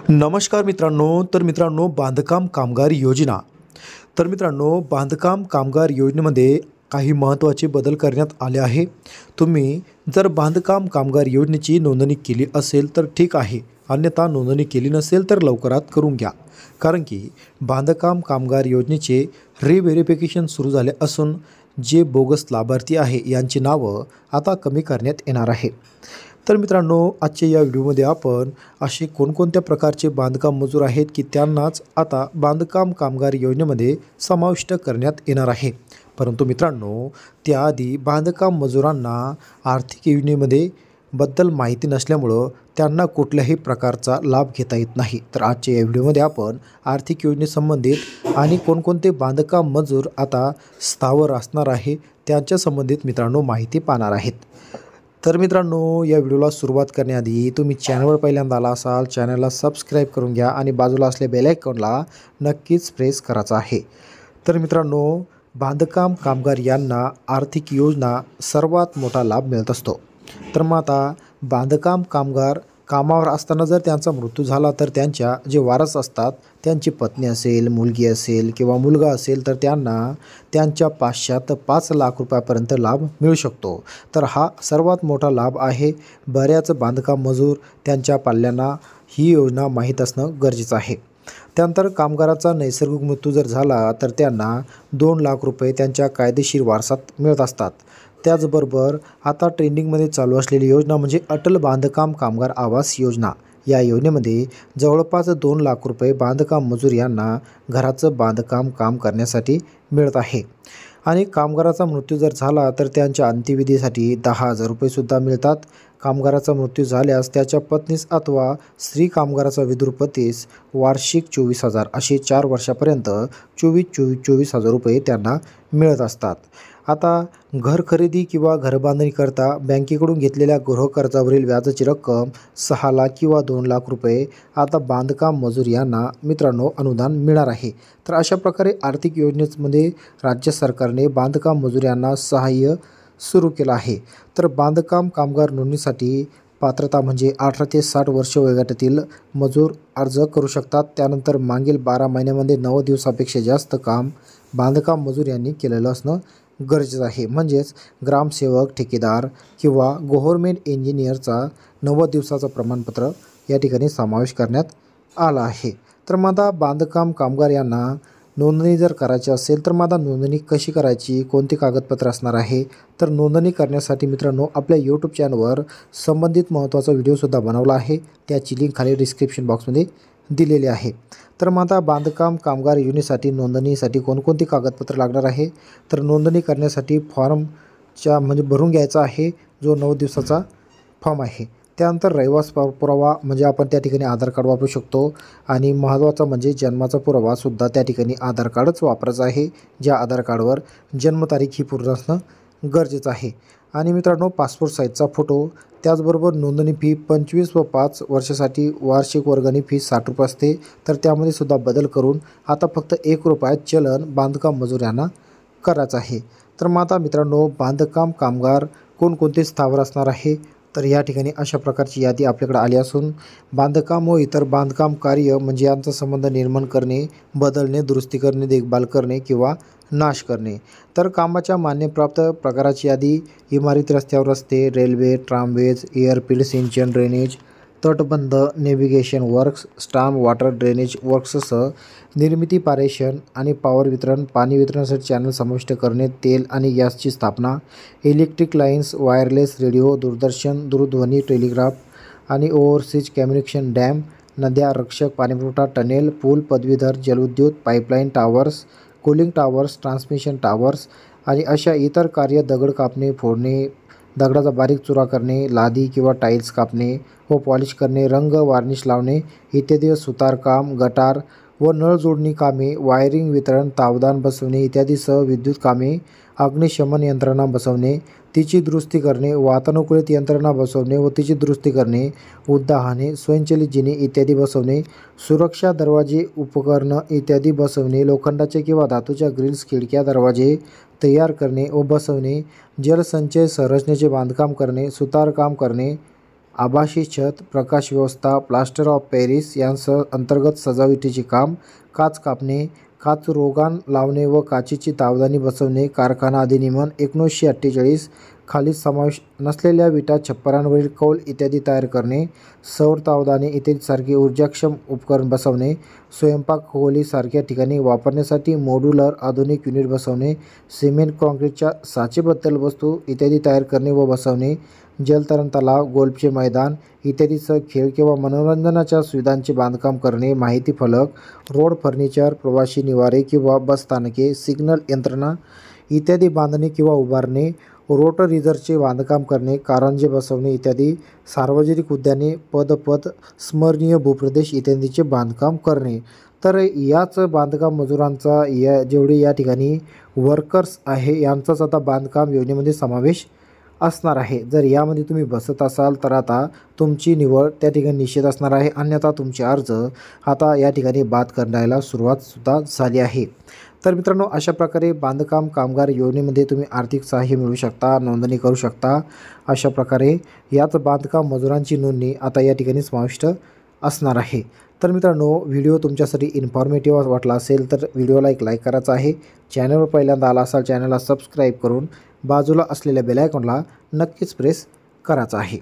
नमस्कार मित्रांनो बांधकाम कामगार योजना बांधकाम कामगार योजनेमध्ये काही महत्त्वाचे बदल करण्यात आले आहे। तुम्ही जर बांधकाम कामगार योजनेची नोंदणी केली असेल तर ठीक आहे, अन्यथा नोंदणी केली नसेल तर लवकरात करून घ्या, कारण की बांधकाम कामगार योजनेचे रिव्हेरिफिकेशन सुरू झाले असून जे बोगस लाभार्थी आहे यांची नावं आता कमी करण्यात येणार आहे। तर मित्रांनो, आजच्या या व्हिडिओमध्ये आपण असे कोणकोणत्या प्रकारचे बांधकाम मजूर आहेत की त्यांनाच आता बांधकाम कामगार योजनेमध्ये समाविष्ट करण्यात येणार आहे। परंतु मित्रांनो, त्याआधी बांधकाम मजुरांना आर्थिक योजनेमध्ये बद्दल माहिती नसल्यामुळं त्यांना कुठल्याही प्रकारचा लाभ घेता येत नाही। तर आजच्या या व्हिडिओमध्ये आपण आर्थिक योजनेसंबंधित आणि कोणकोणते बांधकाम मजूर आता स्थावर असणार आहे त्यांच्या संबंधित मित्रांनो माहिती पाहणार आहेत। तर मित्रांनो, या व्हिडिओला सुरुवात करण्याआधी तुम्ही चॅनलवर पहिल्यांदा आला असाल, चॅनलला सबस्क्राईब करून घ्या आणि बाजूला असलेल्या बेल आयकॉनला नक्कीच प्रेस करायचा आहे। तर मित्रांनो, बांधकाम कामगार यांना आर्थिक योजना सर्वात मोठा लाभ मिळत असतो। तर मग आता बांधकाम कामगार कामावर असताना जर त्यांचा मृत्यू झाला तर त्यांच्या जे वारस असतात, त्यांची पत्नी असेल, मुलगी असेल किंवा मुलगा असेल तर त्यांना त्यांच्या 500 ते 5 लाख रुपयापर्यंत लाभ मिळू शकतो। तर हा सर्वात मोठा लाभ आहे। बऱ्याच बांधकाम मजूर त्यांच्या पाल्यांना ही योजना माहीत असणं गरजेचं आहे। त्यानंतर कामगाराचा नैसर्गिक मृत्यू जर झाला तर त्यांना 2 लाख रुपये त्यांच्या कायदेशीर वारसात मिळत असतात। त्याचबरोबर आता ट्रेंडिंगमध्ये चालू असलेली योजना म्हणजे अटल बांधकाम कामगार आवास योजना। या योजनेमध्ये जवळपास 2 लाख रुपये बांधकाम मजूर यांना घराचं बांधकाम काम करण्यासाठी मिळत आहे। आणि कामगाराचा मृत्यू जर झाला तर त्यांच्या अंत्यविधीसाठी 10,000 रुपयेसुद्धा मिळतात। कामगाराचा मृत्यू झाल्यास त्याच्या पत्नीस अथवा स्त्री कामगाराचा विधुर पतीस वार्षिक 24,000 असे 4 वर्षापर्यंत 24,000 रुपये त्यांना मिळत असतात। आता घर खरेदी किंवा घरबांधणीकरता बँकेकडून घेतलेल्या गृहकर्जावरील व्याजाची रक्कम 6 लाख किंवा 2 लाख रुपये आता बांधकाम मजूर यांना मित्रांनो अनुदान मिळणार आहे। तर अशा प्रकारे आर्थिक योजनेमध्ये राज्य सरकारने बांधकाम मजूर यांना सहाय्य सुरू केलं आहे। तर बांधकाम कामगार नोंदणीसाठी पात्रता म्हणजे 18 ते 60 वर्ष वयोगटातील मजूर अर्ज करू शकतात। त्यानंतर मागील 12 महिन्यामध्ये 90 दिवसापेक्षा जास्त काम बांधकाम मजूर यांनी केलेलं असणं गरजेचं आहे। म्हणजेच ग्रामसेवक, ठेकेदार किंवा गव्हर्नमेंट इंजिनियरचा 90 दिवसाचं प्रमाणपत्र या ठिकाणी समावेश करण्यात आला आहे। तर मग आता बांधकाम कामगार यांना नोंदणी जर करायची असेल तर मग आता नोंदणी कशी करायची, कोणती कागदपत्र असणार आहे, तर नोंदणी करण्यासाठी मित्रांनो आपल्या यूट्यूब चॅनलवर संबंधित महत्त्वाचा व्हिडिओसुद्धा बनवला आहे। त्याची लिंक खाली डिस्क्रिप्शन बॉक्समध्ये दिलेली आहे। तर मग आता बांधकाम कामगार योजनेसाठी नोंदणीसाठी कोणकोणती कागदपत्र लागणार आहे, तर नोंदणी करण्यासाठी फॉर्मच्या म्हणजे भरून घ्यायचा आहे जो 9 दिवसाचा फॉर्म आहे। त्यानंतर रहिवास पुरावा म्हणजे आपण त्या ठिकाणी आधार कार्ड वापरू शकतो आणि महत्त्वाचा म्हणजे जन्माचा पुरावासुद्धा त्या ठिकाणी आधार कार्डच वापरायचं आहे। ज्या आधार कार्डवर जन्मतारीख ही पूर्ण असणं गरजेचं आहे। आणि मित्रांनो, पासपोर्ट साईजचा फोटो, त्याचबरोबर नोंदणी फी 25 व 5 वर्षासाठी वार्षिक वर्गणी फी 60 रुपये असते। तर त्यामध्ये सुद्धा बदल करून आता फक्त 1 रुपयात चलन बांधकाम मजूर यांना करायचं आहे। तर मग आता मित्रांनो, बांधकाम कामगार कोणकोणते स्थावर असणार आहे, तर या ठिकाणी अशा प्रकारची यादी आपल्याकडे आली असून बांधकाम व इतर बांधकाम कार्य म्हणजे यांचा संबंध निर्माण करणे, बदलणे, दुरुस्ती करणे, देखभाल करणे किंवा नाश करणे। तर कामाच्या मान्यप्राप्त प्रकाराची यादी इमारती, रस्त्यावर रस्ते, रेल्वे, ट्रामवेज, एअरफील्ड, सिंचन, ड्रेनेज, तटबंध, navigation works, storm water drainage वर्क्ससह निर्मिती, पारेषण आणि पॉवर वितरण, पाणी वितरणासाठी चॅनल समाविष्ट करणे, तेल आणि गॅसची स्थापना, इलेक्ट्रिक लाईन्स, वायरलेस रेडिओ, दूरदर्शन, दूरध्वनी, टेलिग्राफ आणि ओव्हरसीज कम्युनिकेशन, डॅम, नद्या, रक्षक, पाणीपुरवठा, टनेल, पूल, पदवीधर, जलविद्युत, pipeline, towers, cooling towers, transmission towers आणि अशा इतर कार्य, दगड कापणे, फोडणे, दगडाचा बारीक चुरा करणे, लादी किंवा टाईल्स कापणे व पॉलिश करणे, रंग वार्निश लावणे इत्यादी, सुतारकाम, गटार व नळ जोडणी कामे, वायरिंग, वितरण, तावदान बसवणे इत्यादीसह विद्युत कामे, अग्निशमन यंत्रणा बसवणे, तिची दुरुस्ती करणे, वातानुकूलित यंत्रणा बसवणे व तिची दुरुस्ती करणे, उद्वाहने, स्वयंचलित जिने इत्यादी बसवणे, सुरक्षा दरवाजे, उपकरणं इत्यादी बसवणे, लोखंडाचे किंवा धातूच्या ग्रिल्स, खिडक्या, दरवाजे तयार करणे व बसवणे, जलसंचय संरचनेचे बांधकाम करणे, सुतारकाम करणे आभासी छत, प्रकाश व्यवस्था, प्लास्टर ऑफ पॅरिस यांसह अंतर्गत सजावटीचे काम, काच कापणे, काच रोगान लावणे व काचेची तावदानी बसवणे, कारखाना अधिनियम 1948 खाली समावेश नसलेल्या विटा छप्परांवरील कौल इत्यादी तयार करणे, सौर तावदाने इत्यादीसारखे ऊर्जाक्षम उपकरण बसवणे, स्वयंपाक खोली सारख्या ठिकाणी वापरण्यासाठी मॉड्यूलर आधुनिक युनिट बसवणे, सिमेंट कॉन्क्रीटच्या साचेबद्दल वस्तू इत्यादी तयार करणे व बसवणे, जलतरण तलाव, गोल्फचे मैदान इत्यादीसह खेळ किंवा मनोरंजनाच्या सुविधांचे बांधकाम करणे, माहिती फलक, रोड फर्निचर, प्रवासी निवारे किंवा बसस्थानके, सिग्नल यंत्रणा इत्यादी बांधणे किंवा उभारणे, रोड रिजरचे बांधकाम करणे, कारंजे बसवणे इत्यादी, सार्वजनिक उद्याने, पदपथ, स्मरणीय भूप्रदेश इत्यादींचे बांधकाम करणे. तर याच बांधकाम मजुरांचा जेवढे या ठिकाणी वर्कर्स आहे यांचाच आता बांधकाम योजनेमध्ये समावेश असणार आहे. जर यामध्ये तुम्ही बसत असाल तर आता तुमची निवड त्या ठिकाणी निश्चित असणार आहे, अन्यथा तुमचे अर्ज आता या ठिकाणी बाद करायला सुरुवातसुद्धा झाली आहे. तर मित्रांनो, अशा प्रकारे बांधकाम कामगार योजनेमध्ये तुम्ही आर्थिक सहाय्य मिळवू शकता, नोंदणी करू शकता. अशा प्रकारे याच बांधकाम मजुरांची नोंदणी आता या ठिकाणी समाविष्ट असणार आहे. तर मित्रांनो, व्हिडिओ तुमच्यासाठी इन्फॉर्मेटिव्ह वाटला असेल तर व्हिडिओला एक लाईक करायचा आहे. चॅनलवर पहिल्यांदा आला असाल चॅनलला सबस्क्राईब करून बाजूला असलेल्या बेल आयकॉनला नक्कीच प्रेस करायचा आहे.